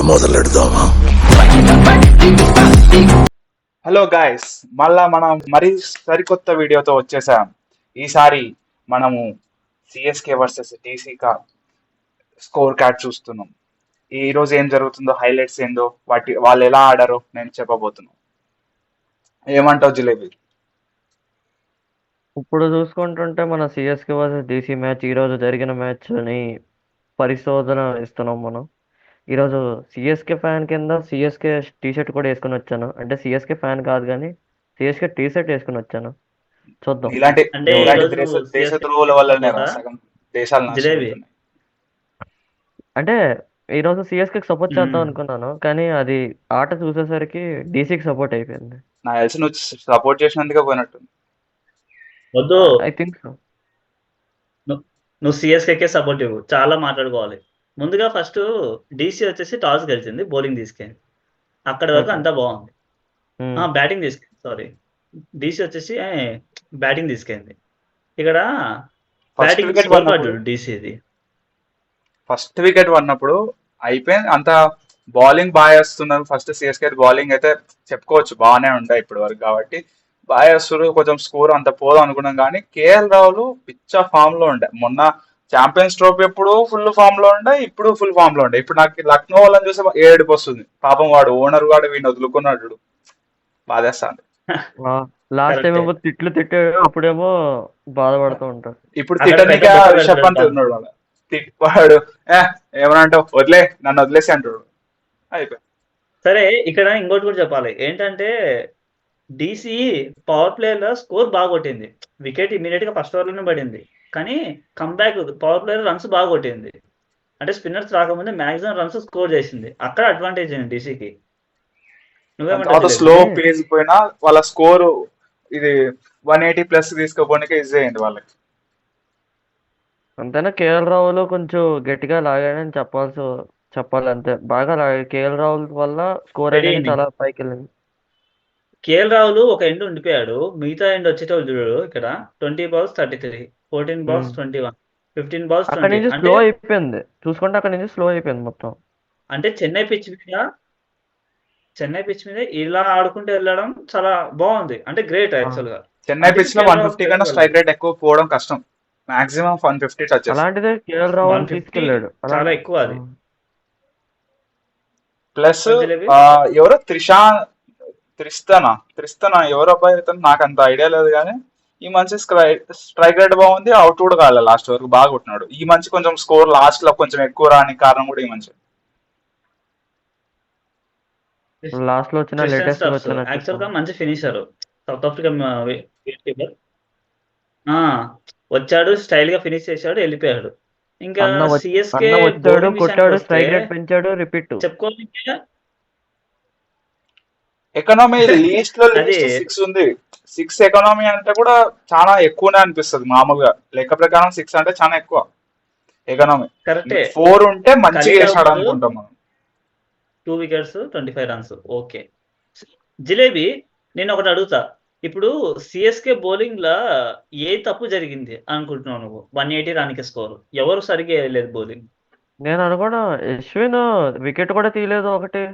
మొదలెడదామా? Hello guys, మళ్ళా మనం మరీ సరికొత్త వీడియోతో వచ్చేసాం. ఈసారి మనము సిఎస్కే వర్సెస్ డీసీకా స్కోర్ కార్డ్ చూస్తున్నాం. ఈ రోజు ఏం జరుగుతుందో, హైలైట్స్ ఏందో, వాళ్ళు ఎలా ఆడారో నేను చెప్పబోతున్నాను. ఏమంటావు జిలేబీ? ఇప్పుడు చూసుకుంటుంటే మన సిఎస్కే వర్సెస్ డీసీ మ్యాచ్ ఈరోజు జరిగిన మ్యాచ్ని పరిశోధన ఇస్తున్నాం మనం. ఈరోజు సిఎస్కే ఫ్యాన్ కింద సిఎస్కే టీ షర్ట్ కూడా వేసుకుని వచ్చాను. అంటే సిఎస్కే ఫ్యాన్ కాదు కానీ సిఎస్కే టీ షర్ట్ వేసుకుని వచ్చాను. చూద్దాం ఇలాంటి అంటే ఎవరు. ఇలాంటి ఈరోజు దేశ సిఎస్కే ద్రోహుల వల్లనే సపోర్టా సగం దేశాలు నాశనం జిలేబీ. అవుతున్నాయి. ఈరోజు సిఎస్కేకి సపోర్ట్ చేద్దాం మ్మ్. అనుకున్నాను, కానీ అది ఆట చూసేసరికి డీసీకి సపోర్ట్ అయిపోయింది. నాకు తెలిసి నువ్వు సపోర్ట్ చేసినందుకే పోయినట్టు. వద్దు, ఐ థింక్ సో. నువ్వు సిఎస్కేకే సపోర్ట్ ఇవ్వు. చాలా మాట్లాడుకోవాలి. ముందుగా ఫస్ట్ డీసీ వచ్చేసి టాస్ గెలిచింది, బౌలింగ్ తీసుకెళ్ళి అక్కడి వరకు ఓకే. అంతా బాగుంది. బ్యాటింగ్ తీసుకెళ్ళి సారీ డీసీ వచ్చేసి బ్యాటింగ్ తీసుకెళ్ళింది. ఇక్కడ ఫస్ట్ బ్యాటింగ్ వికెట్ స్కోర్ పడినప్పుడు కార్డు డీసీది. ఫస్ట్ వికెట్ పడినప్పుడు అయిపోయింది. అంత బౌలింగ్ బాగా వేస్తున్నారు. ఫస్ట్ సిఎస్కే బౌలింగ్ అయితే చెప్పుకోవచ్చు బాగానే ఉండే ఇప్పటి వరకు, కాబట్టి బాగా వేస్తారు. కొంచెం స్కోర్ అంత పోదాం అనుకున్నాం, కానీ కేఎల్ రాహుల్ పిచ్చ ఫామ్ లో ఉండే. మొన్న ఛాంపియన్స్ ట్రోఫీ ఎప్పుడు ఫుల్ ఫామ్ లో ఉండే, ఇప్పుడు ఫుల్ ఫామ్ లో ఉండే. ఇప్పుడు నాకు లక్నో వాళ్ళని చూసి ఏడుపు వస్తుంది. పాపం వాడు ఓనర్ వాడు వీడిని వదులుకున్నాడు, బాధేస్తాను. లాస్ట్ టైం కరెక్టే. ఏమో తిట్లు తిట్టాడు, అప్పుడేమో బాధపడుతూ ఉంటారు. ఇప్పుడు అక్కడ పెద్ద తిట్టనిక బొక్క రిషబ్ పంత్ పెడతాడు. ఉన్నాడు. వాడు వాడు ఏమనంటావు, వదిలే నన్ను వదిలేసి అంటాడు. అయిపోయి సరే, ఇక్కడ ఇంకోటి కూడా చెప్పాలి. ఏంటంటే డీసీ పవర్ ప్లేయర్లో స్కోర్ బాగా కొట్టింది. వికెట్ ఇమీడియట్ గా ఫస్ట్ ఓవర్లోనే పడింది, కానీ కంబ్యాక్ పవర్ ప్లేయర్ రన్స్ బాగా కొట్టింది. అంటే స్పిన్నర్స్ రాకముందే మాక్సిమం రన్స్ స్కోర్ చేసింది. అక్కడ అడ్వాంటేజ్ అయింది డీసీకి. నువ్వేమంటావు తర్వాత జిలేబీ? స్లో పేజ్ పోయినా వాళ్ళ స్కోర్ ఇది 180+ తీసుకుపోనికే ఈజీ అయింది వాళ్ళకి. అంతేనా, కేఎల్ రాహుల్ కొంచెం గట్టిగా లాగాడని చెప్పాలి. అంతే, బాగా లాగాడు. కేఎల్ రాహుల్ వల్ల స్కోర్ స్టడీ అనేది ఇన్నింగ్స్. చాలా పైకి వెళ్ళింది. కేఎల్ రాహుల్ ఒక ఎండ్ ఉండిపోయాడు, మిగతా ఎండ్ వచ్చేటోళ్ళు చూడు. ఇక్కడ 20 balls 33, 14 balls ఉమ్. 21, 15 balls అక్కడి 20. నుంచి అంటే స్లో అయిపోయింది, చూసుకుంటే అక్కడి నుంచి స్లో అయిపోయింది మొత్తం. అంటే చెన్నై పిచ్ మీద ఇలా ఆడుకుంటూ వెళ్ళడం చాలా బాగుంది. అంటే గ్రేట్ ఆ. యాక్చువల్ గా. చెన్నై అందుకే పిచ్ లో కేఎల్ రాహుల్ 150 కన్నా వెళ్ళగలడు. స్ట్రైక్ రేట్ ఎక్కువ పోవడం కష్టం. మాక్సిమం 150 టచ్ చేస్తుంది. అలాంటిదే కేఎల్ రాహుల్ 150 తీసుకెళ్ళాడు చాలా ఎక్కువ అది. ప్లస్ జిలేబీ. ఎవరో త్రిస్తనా ఎవరు అబ్బాయి అవుతాను, నాకు అంత ఐడియా లేదు. కానీ ఈ మంచి స్ట్రైక్ రేట్ బాగుంది, అవుట్ కూడా కాలేదు, లాస్ట్ వరకు బాగా కొట్టినాడు. ఈ మంచి కొంచెం స్కోర్ లాస్ట్ లో కొంచెం ఎక్కువ రాని కారణం కూడా ఈ మంచి. లాస్ట్ లో వచ్చిన క్రిస్టియన్ లేటెస్ట్ గా స్టబ్స్ వచ్చిన యాక్చువల్ గా మంచి finisher. South Africa wicket keeper. వచ్చాడు, స్టైల్ గా ఫినిష్ చేశాడు, వెళ్ళిపోయాడు. ఇంకా సిఎస్కే అన్న వచ్చాడు, బౌలింగ్ విషయానికి కొట్టాడు, వస్తే స్ట్రైక్ రేట్ పెంచాడు, రిపీట్. చెప్పుకోవాలి. ఎకనామీ లీస్ట్ లో అది లీస్ట్ 6 ఉంది. 6 ఎకనామీ అంటే కూడా చాలా ఎక్కువనే అనిపిస్తుంది. మామూలుగా లెక్క ప్రకారం 6 అంటే చాలా ఎక్కువ ఎకనామీ. కరెక్టే. 4 ఉంటే మంచిగా ఖలీల్ వేసాడు అవుతాడు, అనుకుంటాం మనం. 2 wickets 25 runs. ఓకే జిలేబీ, నేను ఒకటి అడుగుతా. ఇప్పుడు సిఎస్కే బౌలింగ్ లా ఏ తప్పు జరిగింది అనుకుంటున్నావు నువ్వు? 180 రానికి స్కోర్ ఎవరు సరిగ్గా వేయలేదు బౌలింగ్. నేను అనుకోవడం అశ్విన్ వికెట్ కూడా తీయలేదు ఒకటి.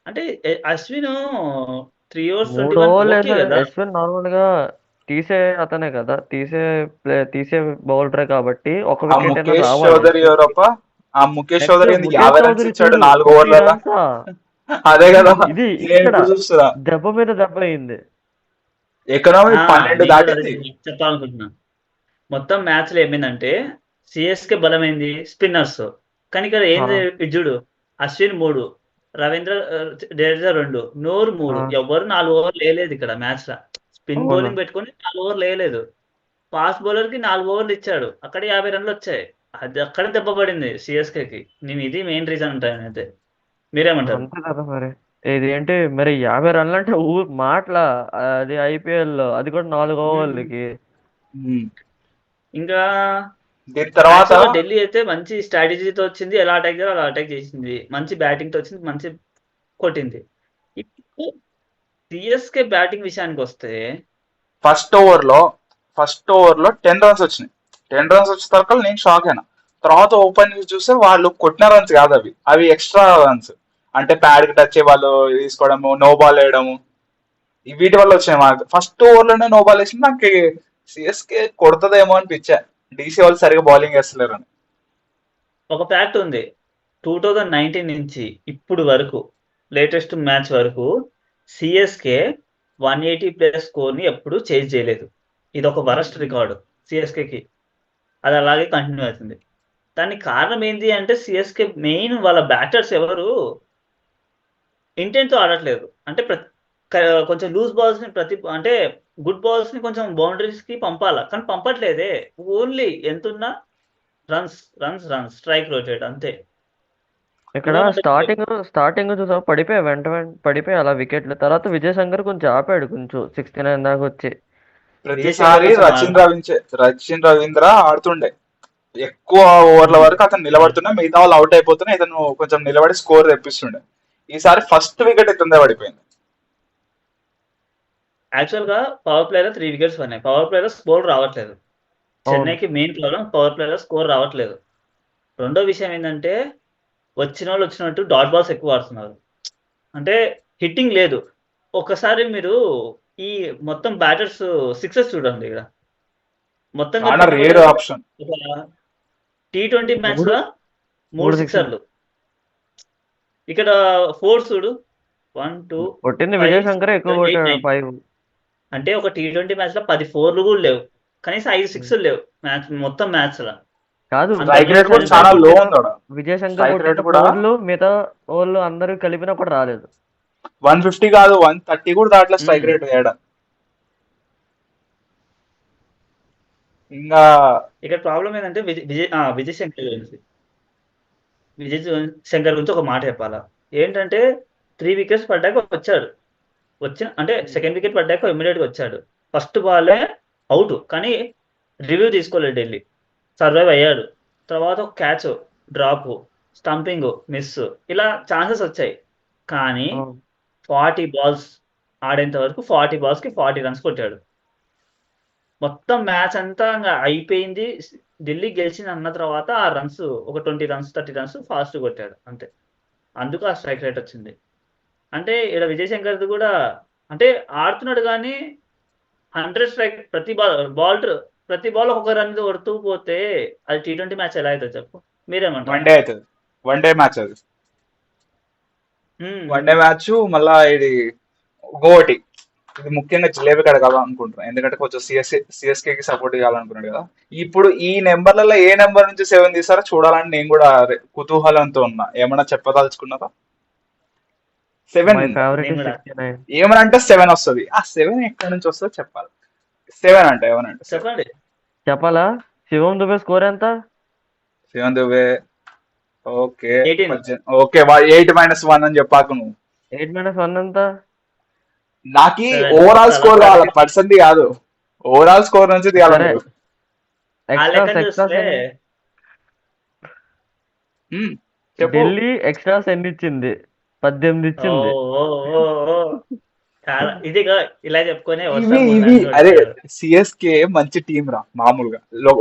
అంటే అశ్విన్ 3 overs 3 21 ఓవర్లు ఓకే వేసాడు కదా. అశ్విన్. నార్మల్ గా తీసే అతనే కదా, తీసే బౌలరే కాబట్టి ఒక ఆ వికెట్ అయినా ముఖేష్ రావాలి చౌదరి అశ్విన్ కి. ఎవరప్ప, ఆ ముఖేష్ నెక్స్ట్ చౌదరి ఎందుకు ముఖేష్ 50 రన్స్ చౌదరి ఇచ్చాడు చూడు, 4 50 ఓవర్లలో? runs. అదే కదా ఇది నేను ఇక్కడ ఇప్పుడు చూస్తున్నా. దెబ్బ మీద దెబ్బ అయింది. ఎకనామీ 12 నేను కూడా అదే దాటింది. చెప్పాలనుకుంటున్నా. మొత్తం మ్యాచ్ లో ఏమైందంటే సిఎస్కే బలమైంది స్పిన్నర్స్, కానీ ఇక్కడ ఆ, ఏంది ఇది చూడు. అశ్విన్ 3, రవీంద్ర జడేజా 2, నూరు ఆ, 3. ఎవరు 4 ఓవర్లు వేయలేదు ఇక్కడ మ్యాచ్ లో. స్పిన్ అవును. బౌలింగ్ పెట్టుకొని 4 ఓవర్లు వేయలేదు. ఫాస్ట్ బౌలర్ కి 4 ఓవర్లు ఇచ్చాడు, అక్కడ 50 రన్లు వచ్చాయి. అది అక్కడ దెబ్బ పడింది సిఎస్కేకి. నేను ఇది మెయిన్ రీజన్ అంటాను అయితే. మీరేమంటారు? అంతే కదా మరి. ఇది ఏంటి మరి 50 రన్లు అంటే మాటల, అది ఐపీఎల్ లో, అది కూడా 4 ఓవర్లకి. ఉమ్. ఇంకా దీని తర్వాత యాక్చువల్ గా ఢిల్లీ అయితే మంచి స్ట్రాటజీతో వచ్చింది. ఎలా అటాక్ చేయాలో అలా అటాక్ చేసింది. మంచి బ్యాటింగ్ తో వచ్చింది, మంచి కొట్టింది. ఇప్పుడు సిఎస్కే బ్యాటింగ్ విషయానికి వస్తే ఫస్ట్ ఓవర్ లో 10 రన్స్ వచ్చినాయి. 10 రన్స్ వచ్చిన తర్వాత నేను షాక్ అయినా. తర్వాత ఓపెన్ చేసి చూస్తే వాళ్ళు కొట్టిన రన్స్ కాదు అవి, అవి ఎక్స్ట్రా రన్స్. అంటే ప్యాడ్ కి టచ్ అయ్యి వాళ్ళు తీసుకోవడము, నో బాల్ వేయడము, వీటి వల్ల వచ్చినాయి మాకు. ఫస్ట్ ఓవర్ లోనే నో బాల్ వేసి నాకు సిఎస్కే కొడుతుందేమో అనిపించా, డీసీ వాళ్ళు సరిగా బౌలింగ్ వేస్తలేరు అని. ఒక ఫ్యాక్ట్ ఉంది. 2019 నుంచి ఇప్పుడు వరకు లేటెస్ట్ మ్యాచ్ వరకు సిఎస్కే 180+ స్కోర్‌ని ఎప్పుడు చేజ్ చేయలేదు. ఇదొక వరస్ట్ రికార్డ్ సిఎస్కేకి. అది అలాగే కంటిన్యూ అవుతుంది. దానికి కారణం ఏంటి అంటే సిఎస్కే మెయిన్ వాళ్ళ బ్యాటర్స్ ఎవరు ఇంటెంట్‌తో ఆడట్లేదు. అంటే కొంచెం లూజ్ బాల్స్‌ని అంటే గుడ్ బాల్స్‌ని కొంచెం బౌండరీస్‌కి పంపాలా. కానీ పంపట్లేదే. ఓన్లీ ఎంతున్నా runs, runs, runs, strike rotate అంతే. ఇక్కడ ఏమంటే స్టార్టింగ్ చూసావు, పడిపోయా వెంట పడిపోయి అలా వికెట్లు. తర్వాత విజయ్ శంకర్ కొంచెం ఆపాడు, కొంచెం 69 దాకా వచ్చి. విజయ్ శంకర్ ప్రతిసారి కొంచెం రచిన్ రవీంద్ర ఆడుతుండే ఎక్కువ ఓవర్ల హ్మ్. వరకు, అతను నిలబడుతుండే, మిగతా వాళ్ళు అవుట్ అయిపోతున్నా ఇతను కొంచెం నిలబడి స్కోర్ తెప్పిస్తుండే. ఈసారి ఫస్ట్ వికెట్ ఇతుందే పడిపోయింది. యాక్చువల్‌గా పవర్ ప్లేలో 3 వికెట్స్ పడినాయి. పవర్ ప్లేలో స్కోర్ రావట్లేదు. అవును. చెన్నైకి మెయిన్ ప్రాబ్లమ్ పవర్ ప్లేలో స్కోర్ రావట్లేదు. రెండో విషయం ఏంటంటే వచ్చినోళ్ళు వచ్చినట్టు డాట్ బాల్స్ ఎక్కువ ఆడుతున్నారు. అంటే హిట్టింగ్ లేదు. ఒక్కసారి మీరు ఈ మొత్తం బ్యాటర్స్ సిక్సెస్ చూడండి ఇక్కడ. మొత్తం కలిపి చాలా ఎన్ని రేర్ కొట్టారు? ఆప్షన్. ఒక టీ20 మూడు మ్యాచ్‌లో 3 మూడు సిక్స్లు సిక్సర్లు. ఇక్కడ ఫోర్స్ చూడు. 1, 2, కొట్టింది 5, విజయ్ 6, శంకరే ఎక్కువ 7, 8, కొట్టాడు, 9. 5. అంటే ఒక టీ20 మ్యాచ్‌లో 10 ఫోర్‌లు కూడా లేవు. కనీసం 5 సిక్స్‌లు లేవు మొత్తం మ్యాచ్‌ల. కాదు, అంత స్ట్రైక్ విజయ్ రేట్ కూడా శంకర్ చాలా లో కొట్టిన ఉంది. విజయ్ శంకర్ స్ట్రైక్ రేట్ కొట్టిన కూడా 4లు మిగతా వాళ్ళు అందరూ కలిపినా కూడా రాలేదు. 150 కాదు, 130 కూడా దాంట్లో స్ట్రైక్ హ్మ్. రేట్ వేయడం. ఇంకా ఇక్కడ ప్రాబ్లమ్ ఏందంటే విజయ్ శంకర్ గురించి. విజయ్ శంకర్ గురించి ఒక మాట చెప్పాలా. ఏంటంటే 3 వికెట్స్ పడ్డాక వచ్చాడు. అంటే సెకండ్ వికెట్ పడ్డాక ఇమ్మీడియేట్‌గా వచ్చాడు. ఫస్ట్ బాలే ఔట్. కానీ రివ్యూ తీసుకోలేదు ఢిల్లీ. సర్వైవ్ అయ్యాడు. తర్వాత ఒక క్యాచ్, డ్రాపు, స్టంపింగు, మిస్సు ఇలా ఛాన్సెస్ వచ్చాయి. కానీ అవును. 40 బాల్స్ ఆడేంత వరకు 40 బాల్స్‌కి 40 రన్స్ కొట్టాడు. మొత్తం మ్యాచ్ అంతా ఇంగ అయిపోయింది. ఢిల్లీ గెలిచిందన్న తర్వాత ఆ రన్స్ ఒక 20 రన్స్, 30 రన్స్ ఫాస్ట్‌గా కొట్టాడు అంతే. అందుకు ఆ స్ట్రైక్ రేట్ వచ్చింది. అంటే ఈడ విజయ్ శంకర్‌ది కూడా అంటే ఆడుతున్నాడు గానీ 100 స్ట్రైక్ ప్రతి బాల్ ఒక్కొక్క రన్ కొడుతూ పోతే అది టీ20 మ్యాచ్ ఎలా అయితది చెప్పు? మీరేమంటారు? వన్డే అవుతుంది. వన్డే మ్యాచ్ అది. హ్మ్. వన్డే మ్యాచ్ మళ్ళా ఇది గోటి. ఇది ముఖ్యంగా జిలేబీ కాడ కదా అనుకుంటున్నాను, ఎందుకంటే కొంచెం సిఎస్కే కి సపోర్ట్ చేయాలనుకున్నాడు కదా. ఇప్పుడు ఈ నెంబర్లలో ఏ నెంబర్ నుంచి 7 తీసారో చూడాలని నేను కూడా కుతూహలంతో ఉన్నా. ఏమన్నా చెప్పదలుచుకున్నారా? 7 మై ఫేవరెట్ నేను ఇస్ గూడా 69. ఏమనంటే 7 వస్తుంది. ఆ 7 ఎక్కడి నుంచి వస్తుందో చెప్పాలి. 7 అంటే ఏమనంటే 7. చెప్పండి. చెప్పాలా? శివం దుబే స్కోర్ ఎంత? 7 దుబే. ఓకే. 18. ఓకే, 8-1 అని చెప్పాకు నువ్వు. 8-1 ఎంత? నాకి 7 ఓవరాల్ చాలా స్కోర్ కావాలి, కరెక్ట్. పర్సెంట్ కాదు. ఓవరాల్ స్కోర్ నుంచి తీయాలి సరే, మీరు. ఆ ఎక్స్ట్రాస్ లెక్కన ఎక్స్ట్రాస్ చూస్తే ఎన్ని? హ్మ్, చెప్పు. ఢిల్లీ ఎక్స్ట్రాస్ ఎన్ని ఇచ్చింది? 18 ఇచ్చింది. ఓహ్! ఓహ్! ఓహ్! ఓహ్! చాలా ఇదిగో ఇలా చెప్పుకొని ఇవి వరుసగా 3 ఇవి లైన్లు అరే, కొట్టేసారు. సిఎస్కే మంచి టీం రా మామూలుగా.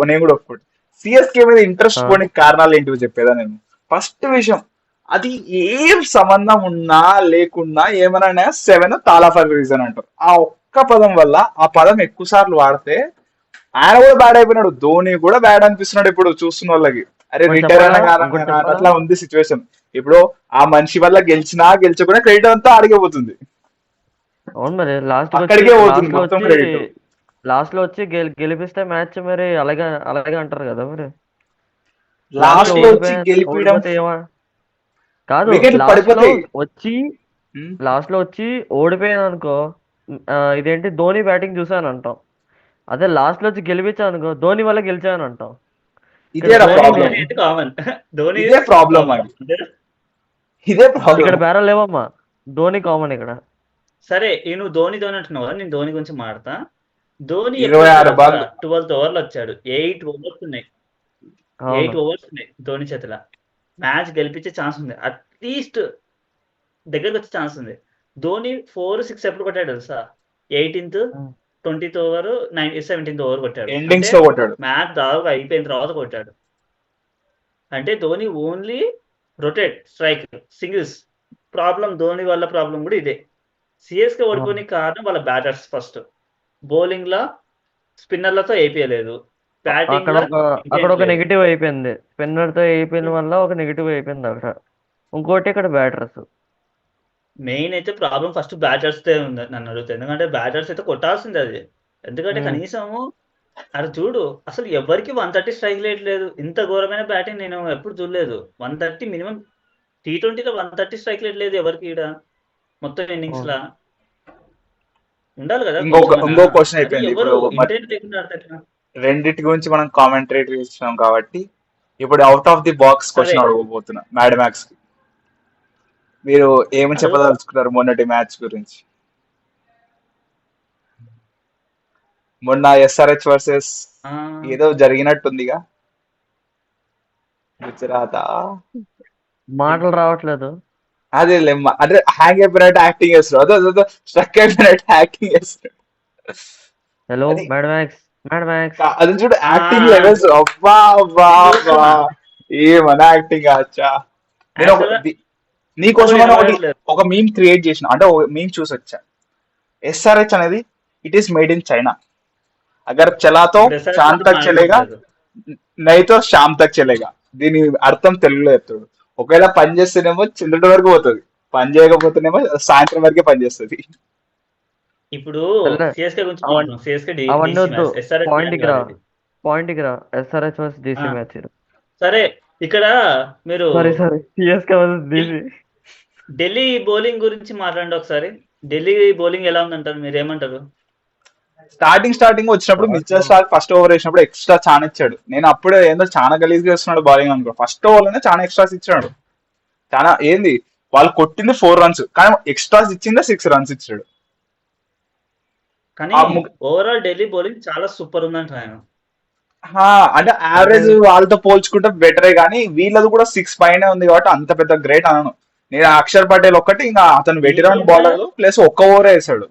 నేను కూడా ఒప్పుకుంటా. సిఎస్కే మీద ఇంట్రెస్ట్ ఆ, పోనికి కారణాలు ఏంటివి చెప్పేదా నేను. ఫస్ట్ విషయం, అది ఏం సంబంధం ఉన్నా లేకున్నా ఏమన్నా 7 తాలా ఫర్ రీజన్ అంటారు. ఆ ఒక్క పదం వల్ల, ఆ పదం ఎక్కువ సార్లు వాడితే ఆయన కూడా బ్యాడ్ అయిపోయినాడు. ధోని కూడా బ్యాడ్ అనిపిస్తున్నాడు ఇప్పుడు చూస్తున్న వాళ్ళకి. అరే ఇంకోటి రిటైర్ చెప్పాలా? అయినా ఇంకోటి కారణంగా చెప్పాలా? అట్లా ఉంది సిచ్యువేషన్. ఇప్పుడు ఆ మనిషి వల్ల గెలిచినా గెలిచకుండా క్రెడిట్ అంతా ఆడిపోతుంది. అవును, మరి లాస్ట్ కి వచ్చి అక్కడికే పోతుంది లాస్ట్ లో మొత్తం వచ్చి క్రెడిట్. లాస్ట్ లో వచ్చి గెలిపిస్తే మ్యాచ్ మరి అలాగే అలాగే అంటారు కదా మరి. లాస్ట్ లో లాస్ట్ లో వచ్చి గెలిపియడం, ఓడిపోతే ఏమా కాదు. వికెట్లు లాస్ట్ లో పడిపోతాయి. వచ్చి ఉమ్, లాస్ట్ లో వచ్చి ఓడిపోయాను అనుకో, ఇదేంటి ధోని బ్యాటింగ్ చూసాను అంటాం. అదే లాస్ట్ లో వచ్చి గెలిపించాను అనుకో, ధోని వల్ల గెలిచాను అంటాం. ఇక్కడ ఇదేరా ధోని ప్రాబ్లం. ధోని అయితే కామన్. ధోని ఇదే ఈజ్ ప్రాబ్లం కామన్. అది. అంతేనా? ఇదే ఇక్కడ ప్రాబ్లం. బేరాలు లేవమ్మా. ధోని కామన్ ఇక్కడ. సరే నువ్వు ధోని అంటున్నావు కదా! నేను ధోని గురించి మాట్లాడతా. ధోని ఎప్పుడు 26 వచ్చాడు తెలుసా? బాల్ 12th ఓవర్‌లో వచ్చాడు. 8 ఓవర్స్ ఉన్నాయి. అవును. 8 ఓవర్స్ ఉన్నాయి ధోని చేతిల. మ్యాచ్ గెలిపించే ఛాన్స్ ఉంది. అట్‌లీస్ట్ దగ్గరకొచ్చే ఛాన్స్ ఉంది. ధోని 4, 6 ఎప్పుడు కొట్టాడో తెలుసా? 18థ్, 20థ్ ఓవర్, 17థ్ ఓవర్ కొట్టాడు. అంటే ఎండింగ్స్ లో కొట్టాడు. మ్యాచ్ దాదాపుగా అయిపోయిన తర్వాత కొట్టాడు. అంటే Dhoni only rotate strike singles. Dhoni వల్ల ప్రాబ్లం కూడా ఇదే. సిఎస్కే ఆ, ఓడిపోనికి కారణం వాళ్ళ బ్యాటర్స్ ఫస్ట్. బౌలింగ్‌ల స్పిన్నర్‌లతో ఏపీయలేదు. అక్కడ బ్యాటింగ్‌ల ఒక అక్కడ ఒక ఇంకేంట్లేదు. నెగిటివ్ అయిపోయింది. స్పిన్నర్తో అయిపోయిన వల్ల ఒక నెగిటివ్ అయిపోయింది అక్కడ. ఇంకోటి ఇక్కడ బ్యాటర్స్. మెయిన్ అయితే ప్రాబ్లమ్ ఫస్ట్ బ్యాటర్స్‌దే ఉంది నన్నడిగితే. ఎందుకంటే బ్యాటర్స్ అయితే కొట్టాల్సిందే అది. ఎందుకంటే కనీసము అరే చూడు, అసలు ఎవ్వరికీ 130 స్ట్రైక్ రేట్ లేదు. ఇంత ఘోరమైన బ్యాటింగ్ నేను ఎప్పుడు చూడలేదు. 130 మినిమమ్ టీ20లో 130 స్ట్రైక్ రేట్ లేదు ఎవరికీ ఈడ. మొత్తం ఇన్నింగ్స్‌లా. ఉండాలి గదా కొంచెమన్నా. ఇంకో క్వశ్చన్ అది అయిపోయింది ఎవరు ఇప్పుడు. మరి ఇంటెంట్ లేకుండా ఆడితే ఎట్లా? రెండిటి గురించి మనం కామెంటరేట్ ఇచ్చినాం కాబట్టి ఇప్పుడు అవుట్ ఆఫ్ ది బాక్స్ సరే క్వశ్చన్ అడగబోతున్నా మ్యాడ్ మ్యాక్స్ కి. మీరు ఏమి అడుగు. చెప్పదలుచుకున్నారు మొన్నటి మ్యాచ్ గురించి? మొన్న ఎస్ఆర్హెచ్ వర్సెస్ ఆ! ఏదో జరిగినట్టుందిగా, గుజరాత్. మాటలు రావట్లేదు. అదే లెమ్మ అంటే హ్యాంగ్ అయిపోయినట్టు యాక్టింగ్ చేస్తున్నాడు, అదే స్ట్రక్ అయిపోయినట్టు యాక్టింగ్ చేస్తున్నాడు. హలో అది మ్యాడ్ మ్యాక్స్, మ్యాడ్ మ్యాక్స్. అది చూడు ఆ! యాక్టింగ్ లెవెల్స్, అబ్బా అబ్బా నేను అబ్బా, చూస్తున్నా. ఏమన్నా యాక్టింగ్ అచ్చా. నేను యాక్చువల్‌గా కూడా నీకోసమని వినబడట్లేదు. ఒక మీమ్ క్రియేట్ చేసిన, అంటే ఒక మీమ్ చూసి వచ్చా. ఎస్ఆర్హెచ్ అనేది it is made in China. అగర్ చలా తో ఇప్పుడు ఎస్ఆర్‌హెచ్ చాంద్ గురించి తక్ చలేగా, మాట్లాడట్లేదు. నైతో శామ్ తక్ చలేగా. దీని అర్థం తెలుగులో చెప్తాడు. ఒకవేళ పని చేస్తేనేమో చంద్రుడి వరకు పోతుంది, పని చేయకపోతేనేమో సాయంత్రం వరకే పని చేస్తుంది. ఇప్పుడు సర్లే, సీఎస్‌కే గురించి అవన్నీ మాట్లాడుతున్నాం. సీఎస్‌కే అవన్నీ డీసీ వద్దు. మ్యాచ్. ఎస్ఆర్‌హెచ్ మ్యాచ్ పాయింట్కి రా, కాదు ఇది. పాయింట్కి రా. SRH versus ah! DC match. సరే ఇక్కడ మీరు సారీ సారీ, సిఎస్కే వర్సెస్ ఢిల్ డీసీ. ఢిల్లీ బౌలింగ్ గురించి మాట్లాడండి ఒకసారి. ఢిల్లీ బౌలింగ్ ఎలా ఉందంటారు? మీరేమంటారు? స్టార్టింగ్ వచ్చినప్పుడు మిచ్చర్ స్టార్క్ ఫస్ట్ ఓవర్ వేసినప్పుడు ఎక్స్ట్రా చాలా ఇచ్చాడు. నేను అప్పుడే ఏందో చాలా గలీజ్ చేస్తున్నాడు బౌలింగ్ అనుకో, ఫస్ట్ ఓవర్ లోనే చాలా ఎక్స్ట్రాస్ ఇచ్చాడు. చాలా ఏంది, వాళ్ళు కొట్టింది 4 runs కానీ ఎక్స్ట్రాస్ ఇచ్చిందే 6 runs ఇచ్చాడు. కానీ ఆ ము- ఓవరాల్ ఢిల్లీ బౌలింగ్ చాలా సూపర్ ఉందంట నేను. హా, అంటే అంటే యావరేజ్ వాళ్ళతో పోల్చుకుంటే బెటరే, కానీ వీళ్ళది కూడా 6 పైనే ఉంది కాబట్టి అంత పెద్ద గ్రేట్ అనను. నేను అక్షర్ పటేల్ ఒక్కటి, ఇంకా అతను వెటిరాన్ టీ20 బౌలర్ ప్లస్ ఒక్క ఓవరే వేసాడు.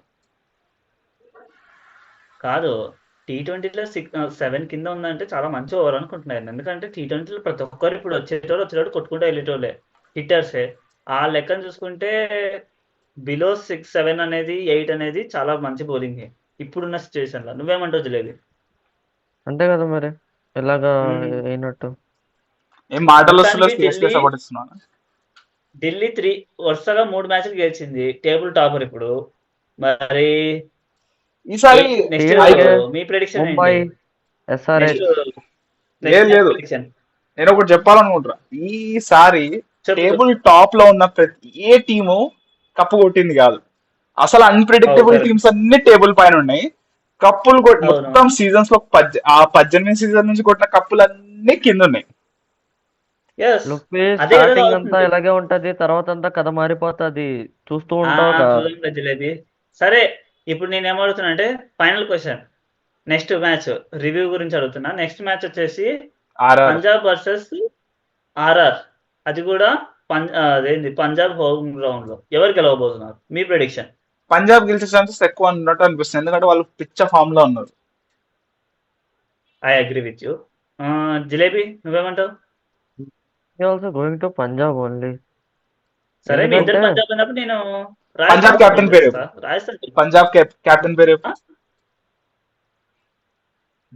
కాదు. టీ20లో 7 కింద ఉందంటే చాలా మంచి ఓవర్ అనుకుంటున్నాను. ఎందుకంటే టీ20లో ప్రతి ఒక్కరు ఇప్పుడు వచ్చేటోళ్ళు కొట్టుకుంటూ వెళ్ళేటోళ్ళే. హిట్టర్సే. ఆ లెక్కన చూసుకుంటే బిలో 6, 7 అనేది 8 అనేది చాలా మంచి బౌలింగే. ఇప్పుడున్న సిట్యుయేషన్‌లో. నువ్వేమంటావు జిలేబీ? అంతే కదా మరి, ఎలాగా హ్మ్. అయినట్టు. ఏం మాటలు వస్తున్నా మొత్తానికి సిఎస్కే సపోర్ట్ ఇస్తున్నాను. ఢిల్లీ వరుసగా 3 మ్యాచ్‌లు గెలిచింది. టేబుల్ టాపర్ ఇప్పుడు. మరి ఏ ఈసారి నెక్స్ట్ సిఎస్కే, మీ ప్రిడిక్షన్ ముంబై, ఏంటి? Next SRH. లేదు మ్యాచ్ లేదు, ప్రిడిక్షన్ నేను ఒకటి చెప్పాలనుకుంటున్నా. ఈసారి చెప్పు. చెప్పు. టేబుల్ టాప్ లో ఉన్న ప్రతి ఏ టీము కప్పు కొట్టింది కాదు. అసలు అన్ప్రిడిక్టబుల్ కరెక్ట్. టీమ్స్ అన్ని టేబుల్ పైన ఉన్నాయి. కప్పులు మొత్తం అవునవును. సీజన్స్ లో 18 సీజన్ నుంచి కొట్టిన కప్పులన్నీ కింద ఉన్నాయి. యెస్. లుక్వి అదే కదా స్టార్టింగ్ అంతా కావాల్సింది. ఇలాగే ఉంటది, తర్వాత అంతా కథ మారిపోతుంది. చూస్తూ ఉంటావుగా. చూద్దాంలే జిలేబీ. సరే, ఇప్పుడు నేనేమడుగుతున్నా అంటే final question. Next match review గురించి అడుగుతున్నా. నెక్స్ట్ మ్యాచ్ వచ్చేసి ఆర్ఆర్. Punjab versus RR. అది కూడా అదేంది పంజాబ్ హోమ్ గ్రౌండ్ లో. ఎవరు గెలవబోతున్నారు? మీ ప్రిడిక్షన్. పంజాబ్ గెలిచే ఛాన్సెస్ ఎక్కువ ఉన్నట్టు అనిపిస్తుంది, ఎందుకంటే వాళ్ళు పిచ్చ ఫామ్ లో ఉన్నారు. I agree with you. Jalebi నువ్వేమంటావు? Also going to Punjab only. సరే, మీ ఇద్దరు ఎందుకంటే పంజాబ్ అన్నప్పుడు నేను పంజాబ్ రాజస్థాన్ కెప్టెన్ సపోర్ట్ పేరు చేస్తా. చెప్పు. రాజస్థాన్ పంజాబ్ కెప్టెన్ పేరు చెప్పు ఆ?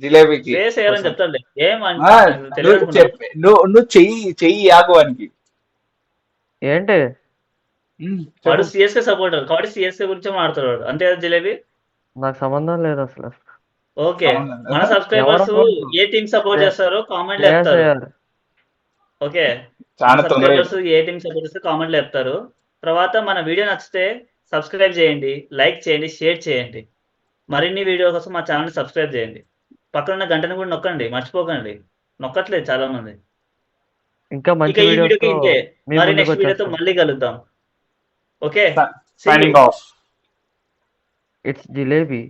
జిలేబీకి శ్రేయస్ అయ్యర్ అని కోసం. చెప్తాడులే. ఏం ఆ, తెలియదు నువ్వు అనుకున్నావు? నువ్వు చెయ్యి ఆగువానికి. ఏంటి, వాడు చెప్పు. సిఎస్కే సపోర్టర్ కాబట్టి సిఎస్కే గురించే మాట్లాడతాడు. అంతే కదా జిలేబీ? నాకు సంబంధం లేదు అసలు. ఓకే. మన ఎవరో సబ్స్క్రైబర్స్ ఏ టీం సపోర్ట్ చేస్తారో కామెంట్లు శ్రేయస్ చెప్తారు. అయ్యర్. ఓకే. మన చాలా తొందర. సబ్స్క్రైబర్స్ ఏ టీం సపోర్ట్ చేస్తే కామెంట్లు చెప్తారు. తర్వాత మన వీడియో నచ్చితే సబ్స్క్రైబ్ చేయండి, లైక్ చేయండి, షేర్ చేయండి. మరిన్ని వీడియో కోసం మా ఛానల్ సబ్స్క్రైబ్ చేయండి. పక్కన ఉన్న గంటను కూడా నొక్కండి, మర్చిపోకండి. నొక్కట్లేదు చాలా మంది. ఇంకా ఇక మంచి ఈ వీడియోస్ వీడియోకి తో ఇంతే. మీ మరి ముందుకు నెక్స్ట్ వీడియోతో వచ్చేస్తాం. మళ్ళీ కలుద్దాం. Okay. See you. Signing off. It's jalebi.